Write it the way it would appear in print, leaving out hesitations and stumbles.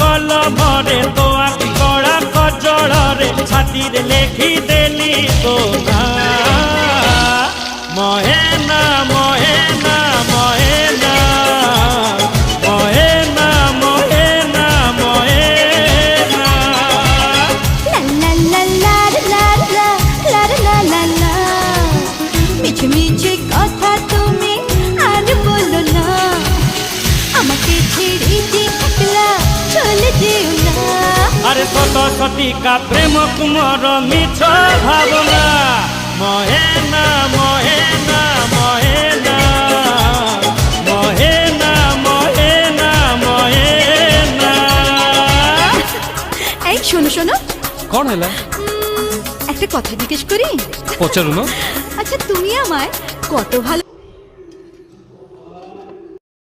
কলমরে তো আঁকি কড়া কজଳରେ ছাতিরে লেখি দেলি তো না মহেনা মহেনা মহেনা মহেনা মহেনা মহেনা লা লা লা লা লা লা লা লা লা মিছে মিছে কথা তুমি আর বলো না আমাকে ছেড়ে যে একলা চলে যেও না আরে শত শতিকা প্রেম কুমর মিছ ভাবনা মহেনা মহেনা মহেনা মহেনা মহেনা মহেনা এই শোনো শোনো କଣ ହେଲା একটা কথা জিজ্ঞেস করি ପଚାରୁନ আচ্ছা তুমি আমায় কত ভালো